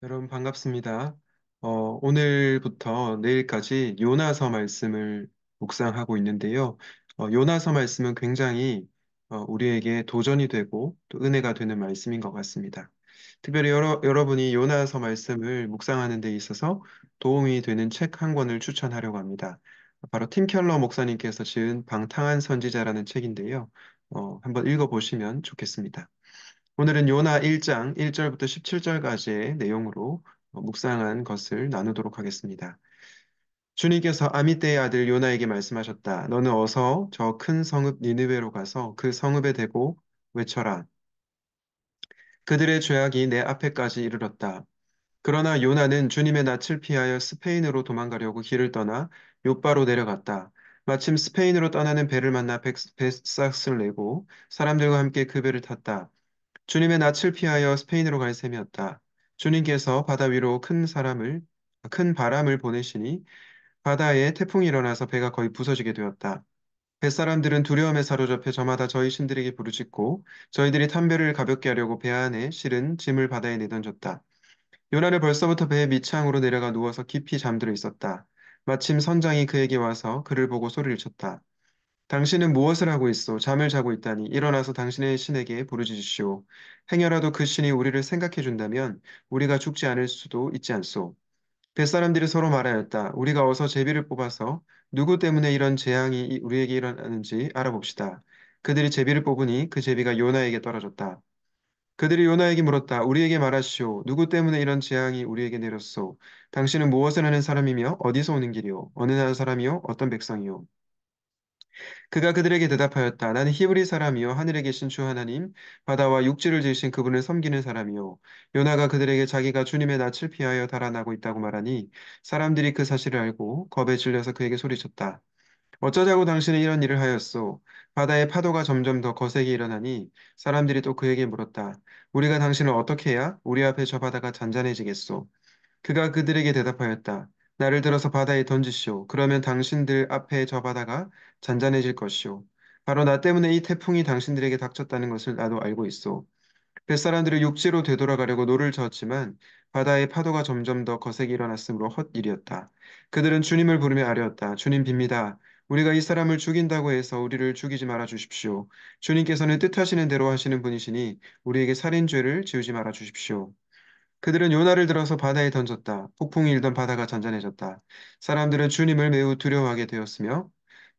여러분 반갑습니다. 오늘부터 내일까지 요나서 말씀을 묵상하고 있는데요. 요나서 말씀은 굉장히 우리에게 도전이 되고 또 은혜가 되는 말씀인 것 같습니다. 특별히 여러분이 요나서 말씀을 묵상하는 데 있어서 도움이 되는 책 한 권을 추천하려고 합니다. 바로 팀 켈러 목사님께서 지은 방탕한 선지자라는 책인데요. 한번 읽어보시면 좋겠습니다. 오늘은 요나 1장 1절부터 17절까지의 내용으로 묵상한 것을 나누도록 하겠습니다. 주님께서 아미떼의 아들 요나에게 말씀하셨다. 너는 어서 저 큰 성읍 니느웨로 가서 그 성읍에 대고 외쳐라. 그들의 죄악이 내 앞에까지 이르렀다. 그러나 요나는 주님의 낯을 피하여 스페인으로 도망가려고 길을 떠나 요바로 내려갔다. 마침 스페인으로 떠나는 배를 만나 뱃삭을 내고 사람들과 함께 그 배를 탔다. 주님의 낯을 피하여 스페인으로 갈 셈이었다. 주님께서 바다 위로 큰 바람을 보내시니 바다에 태풍이 일어나서 배가 거의 부서지게 되었다. 뱃사람들은 두려움에 사로잡혀 저마다 저희 신들에게 부르짖고 저희들이 탄 배를 가볍게 하려고 배 안에 실은 짐을 바다에 내던졌다. 요나는 벌써부터 배의 밑창으로 내려가 누워서 깊이 잠들어 있었다. 마침 선장이 그에게 와서 그를 보고 소리를 쳤다. 당신은 무엇을 하고 있소? 잠을 자고 있다니 일어나서 당신의 신에게 부르짖으시오. 행여라도 그 신이 우리를 생각해 준다면 우리가 죽지 않을 수도 있지 않소. 뱃사람들이 서로 말하였다. 우리가 어서 제비를 뽑아서 누구 때문에 이런 재앙이 우리에게 일어나는지 알아봅시다. 그들이 제비를 뽑으니 그 제비가 요나에게 떨어졌다. 그들이 요나에게 물었다. 우리에게 말하시오. 누구 때문에 이런 재앙이 우리에게 내렸소? 당신은 무엇을 하는 사람이며 어디서 오는 길이오? 어느 나라 사람이요? 어떤 백성이요? 그가 그들에게 대답하였다. 나는 히브리 사람이요 하늘에 계신 주 하나님 바다와 육지를 지으신 그분을 섬기는 사람이요. 요나가 그들에게 자기가 주님의 낯을 피하여 달아나고 있다고 말하니 사람들이 그 사실을 알고 겁에 질려서 그에게 소리쳤다. 어쩌자고 당신이 이런 일을 하였소? 바다의 파도가 점점 더 거세게 일어나니 사람들이 또 그에게 물었다. 우리가 당신을 어떻게 해야 우리 앞에 저 바다가 잔잔해지겠소? 그가 그들에게 대답하였다. 나를 들어서 바다에 던지시오. 그러면 당신들 앞에 저 바다가 잔잔해질 것이오. 바로 나 때문에 이 태풍이 당신들에게 닥쳤다는 것을 나도 알고 있어. 뱃사람들을 육지로 되돌아가려고 노를 저었지만 바다의 파도가 점점 더 거세게 일어났으므로 헛일이었다. 그들은 주님을 부르며 아뢰었다. 주님 빕니다. 우리가 이 사람을 죽인다고 해서 우리를 죽이지 말아 주십시오. 주님께서는 뜻하시는 대로 하시는 분이시니 우리에게 살인죄를 지우지 말아 주십시오. 그들은 요나를 들어서 바다에 던졌다. 폭풍이 일던 바다가 잔잔해졌다. 사람들은 주님을 매우 두려워하게 되었으며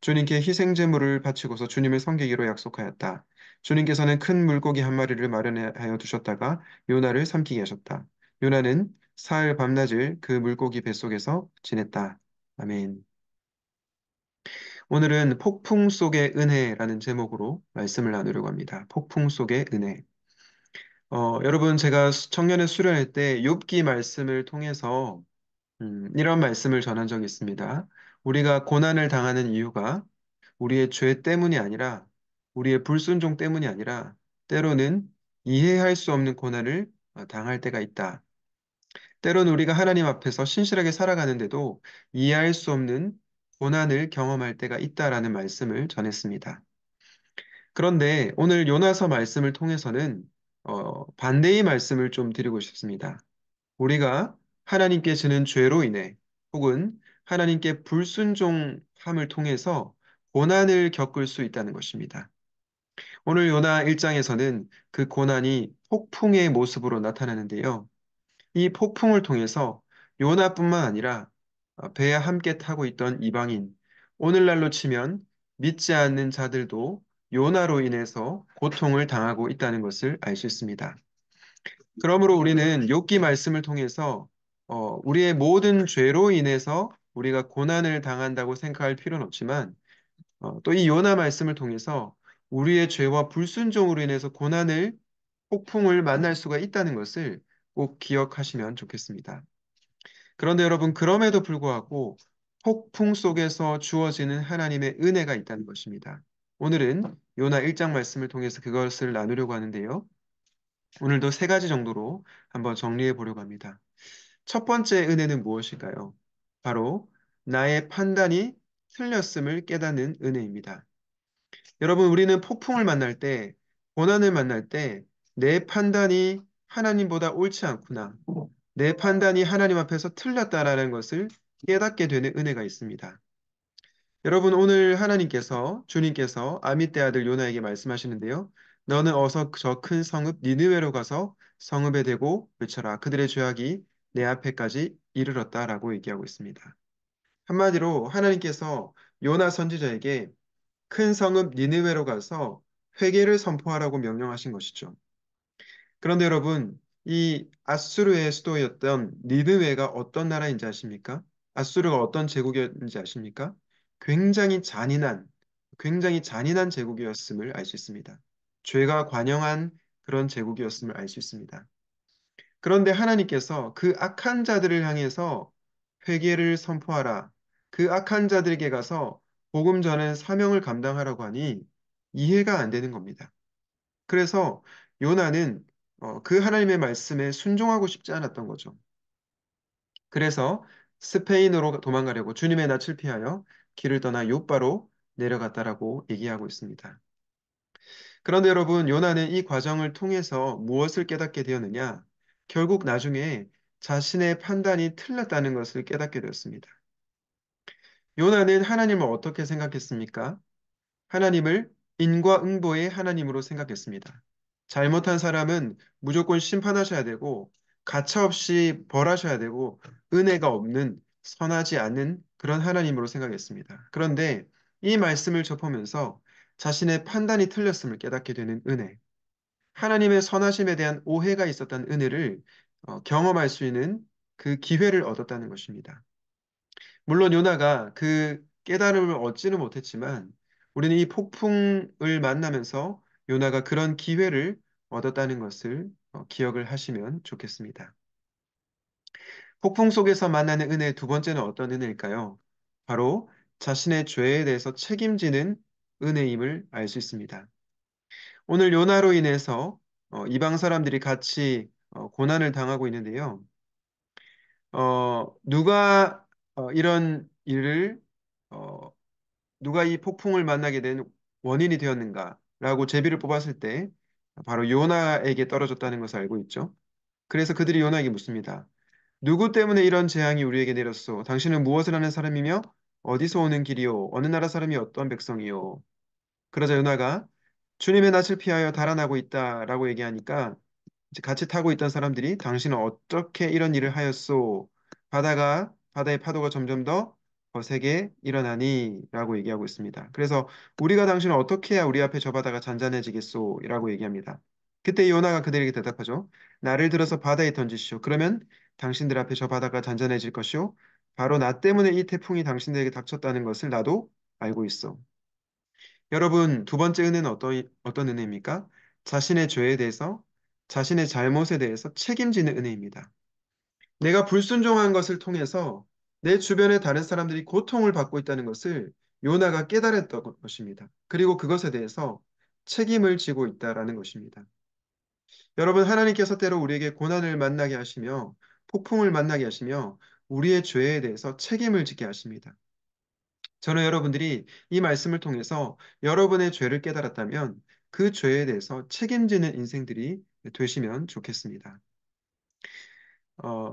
주님께 희생제물을 바치고서 주님을 섬기기로 약속하였다. 주님께서는 큰 물고기 한 마리를 마련하여 두셨다가 요나를 삼키게 하셨다. 요나는 사흘 밤낮을 그 물고기 뱃속에서 지냈다. 아멘. 오늘은 폭풍 속의 은혜라는 제목으로 말씀을 나누려고 합니다. 폭풍 속의 은혜. 여러분, 제가 청년에 수련회 때 욥기 말씀을 통해서 이런 말씀을 전한 적이 있습니다. 우리가 고난을 당하는 이유가 우리의 죄 때문이 아니라 우리의 불순종 때문이 아니라 때로는 이해할 수 없는 고난을 당할 때가 있다. 때로는 우리가 하나님 앞에서 신실하게 살아가는데도 이해할 수 없는 고난을 경험할 때가 있다라는 말씀을 전했습니다. 그런데 오늘 요나서 말씀을 통해서는 반대의 말씀을 좀 드리고 싶습니다. 우리가 하나님께 지는 죄로 인해 혹은 하나님께 불순종함을 통해서 고난을 겪을 수 있다는 것입니다. 오늘 요나 1장에서는 그 고난이 폭풍의 모습으로 나타나는데요. 이 폭풍을 통해서 요나뿐만 아니라 배에 함께 타고 있던 이방인, 오늘날로 치면 믿지 않는 자들도 요나로 인해서 고통을 당하고 있다는 것을 알 수 있습니다. 그러므로 우리는 욥기 말씀을 통해서 우리의 모든 죄로 인해서 우리가 고난을 당한다고 생각할 필요는 없지만 또 이 요나 말씀을 통해서 우리의 죄와 불순종으로 인해서 폭풍을 만날 수가 있다는 것을 꼭 기억하시면 좋겠습니다. 그런데 여러분, 그럼에도 불구하고 폭풍 속에서 주어지는 하나님의 은혜가 있다는 것입니다. 오늘은 요나 1장 말씀을 통해서 그것을 나누려고 하는데요. 오늘도 세 가지 정도로 한번 정리해 보려고 합니다. 첫 번째 은혜는 무엇일까요? 바로 나의 판단이 틀렸음을 깨닫는 은혜입니다. 여러분, 우리는 폭풍을 만날 때, 고난을 만날 때, 내 판단이 하나님보다 옳지 않구나. 내 판단이 하나님 앞에서 틀렸다라는 것을 깨닫게 되는 은혜가 있습니다. 여러분, 오늘 주님께서 아미떼 아들 요나에게 말씀하시는데요. 너는 어서 저 큰 성읍 니느웨로 가서 성읍에 대고 외쳐라. 그들의 죄악이 내 앞에까지 이르렀다라고 얘기하고 있습니다. 한마디로 하나님께서 요나 선지자에게 큰 성읍 니느웨로 가서 회개를 선포하라고 명령하신 것이죠. 그런데 여러분, 이 아수르의 수도였던 니느웨가 어떤 나라인지 아십니까? 아수르가 어떤 제국이었는지 아십니까? 굉장히 잔인한, 굉장히 잔인한 제국이었음을 알 수 있습니다. 죄가 관영한 그런 제국이었음을 알 수 있습니다. 그런데 하나님께서 그 악한 자들을 향해서 회개를 선포하라. 그 악한 자들에게 가서 복음 전의 사명을 감당하라고 하니 이해가 안 되는 겁니다. 그래서 요나는 그 하나님의 말씀에 순종하고 싶지 않았던 거죠. 그래서 스페인으로 도망가려고 주님의 낯을 피하여 길을 떠나 요바로 내려갔다라고 얘기하고 있습니다. 그런데 여러분, 요나는 이 과정을 통해서 무엇을 깨닫게 되었느냐? 결국 나중에 자신의 판단이 틀렸다는 것을 깨닫게 되었습니다. 요나는 하나님을 어떻게 생각했습니까? 하나님을 인과응보의 하나님으로 생각했습니다. 잘못한 사람은 무조건 심판하셔야 되고, 가차없이 벌하셔야 되고, 은혜가 없는, 선하지 않는 그런 하나님으로 생각했습니다. 그런데 이 말씀을 접하면서 자신의 판단이 틀렸음을 깨닫게 되는 은혜, 하나님의 선하심에 대한 오해가 있었던 은혜를 경험할 수 있는 그 기회를 얻었다는 것입니다. 물론 요나가 그 깨달음을 얻지는 못했지만 우리는 이 폭풍을 만나면서 요나가 그런 기회를 얻었다는 것을 기억을 하시면 좋겠습니다. 폭풍 속에서 만나는 은혜의 두 번째는 어떤 은혜일까요? 바로 자신의 죄에 대해서 책임지는 은혜임을 알 수 있습니다. 오늘 요나로 인해서 이방 사람들이 같이 고난을 당하고 있는데요. 누가 이런 일을 어, 누가 이 폭풍을 만나게 된 원인이 되었는가라고 제비를 뽑았을 때 바로 요나에게 떨어졌다는 것을 알고 있죠. 그래서 그들이 요나에게 묻습니다. 누구 때문에 이런 재앙이 우리에게 내렸소? 당신은 무엇을 하는 사람이며 어디서 오는 길이요? 어느 나라 사람이 어떤 백성이요? 그러자 요나가 주님의 낯을 피하여 달아나고 있다라고 얘기하니까 이제 같이 타고 있던 사람들이 당신은 어떻게 이런 일을 하였소? 바다의 파도가 점점 더 거세게 일어나니? 라고 얘기하고 있습니다. 그래서 우리가 당신을 어떻게 해야 우리 앞에 저 바다가 잔잔해지겠소? 라고 얘기합니다. 그때 요나가 그들에게 대답하죠. 나를 들어서 바다에 던지시오. 그러면 당신들 앞에 저 바다가 잔잔해질 것이오. 바로 나 때문에 이 태풍이 당신들에게 닥쳤다는 것을 나도 알고 있어. 여러분, 두 번째 은혜는 어떤 은혜입니까? 자신의 죄에 대해서, 자신의 잘못에 대해서 책임지는 은혜입니다. 내가 불순종한 것을 통해서 내 주변의 다른 사람들이 고통을 받고 있다는 것을 요나가 깨달았던 것입니다. 그리고 그것에 대해서 책임을 지고 있다라는 것입니다. 여러분, 하나님께서 때로 우리에게 고난을 만나게 하시며 폭풍을 만나게 하시며 우리의 죄에 대해서 책임을 지게 하십니다. 저는 여러분들이 이 말씀을 통해서 여러분의 죄를 깨달았다면 그 죄에 대해서 책임지는 인생들이 되시면 좋겠습니다.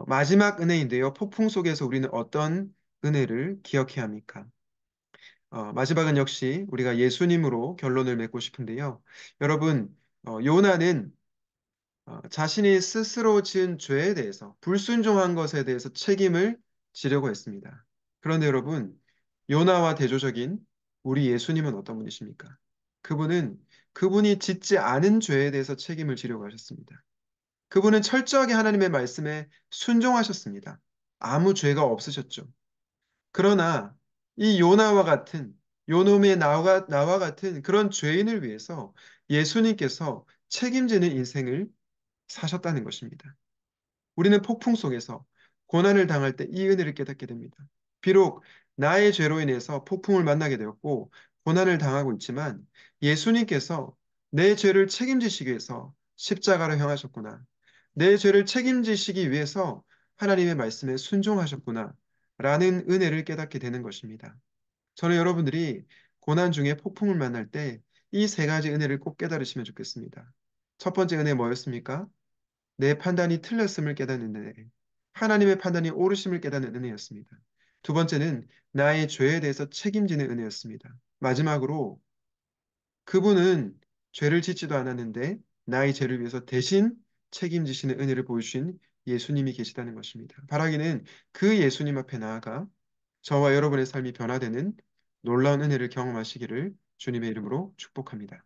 마지막 은혜인데요. 폭풍 속에서 우리는 어떤 은혜를 기억해야 합니까? 마지막은 역시 우리가 예수님으로 결론을 맺고 싶은데요. 여러분, 요나는 자신이 스스로 지은 죄에 대해서, 불순종한 것에 대해서 책임을 지려고 했습니다. 그런데 여러분, 요나와 대조적인 우리 예수님은 어떤 분이십니까? 그분은 그분이 짓지 않은 죄에 대해서 책임을 지려고 하셨습니다. 그분은 철저하게 하나님의 말씀에 순종하셨습니다. 아무 죄가 없으셨죠. 그러나 이 요나와 같은 요놈의 나와 같은 그런 죄인을 위해서 예수님께서 책임지는 인생을 사셨다는 것입니다. 우리는 폭풍 속에서 고난을 당할 때 이 은혜를 깨닫게 됩니다. 비록 나의 죄로 인해서 폭풍을 만나게 되었고 고난을 당하고 있지만 예수님께서 내 죄를 책임지시기 위해서 십자가로 향하셨구나. 내 죄를 책임지시기 위해서 하나님의 말씀에 순종하셨구나. 라는 은혜를 깨닫게 되는 것입니다. 저는 여러분들이 고난 중에 폭풍을 만날 때 이 세 가지 은혜를 꼭 깨달으시면 좋겠습니다. 첫 번째 은혜 뭐였습니까? 내 판단이 틀렸음을 깨닫는 은혜. 하나님의 판단이 옳으심을 깨닫는 은혜였습니다. 두 번째는 나의 죄에 대해서 책임지는 은혜였습니다. 마지막으로 그분은 죄를 짓지도 않았는데 나의 죄를 위해서 대신 책임지시는 은혜를 보여주신 예수님이 계시다는 것입니다. 바라기는 그 예수님 앞에 나아가 저와 여러분의 삶이 변화되는 놀라운 은혜를 경험하시기를 주님의 이름으로 축복합니다.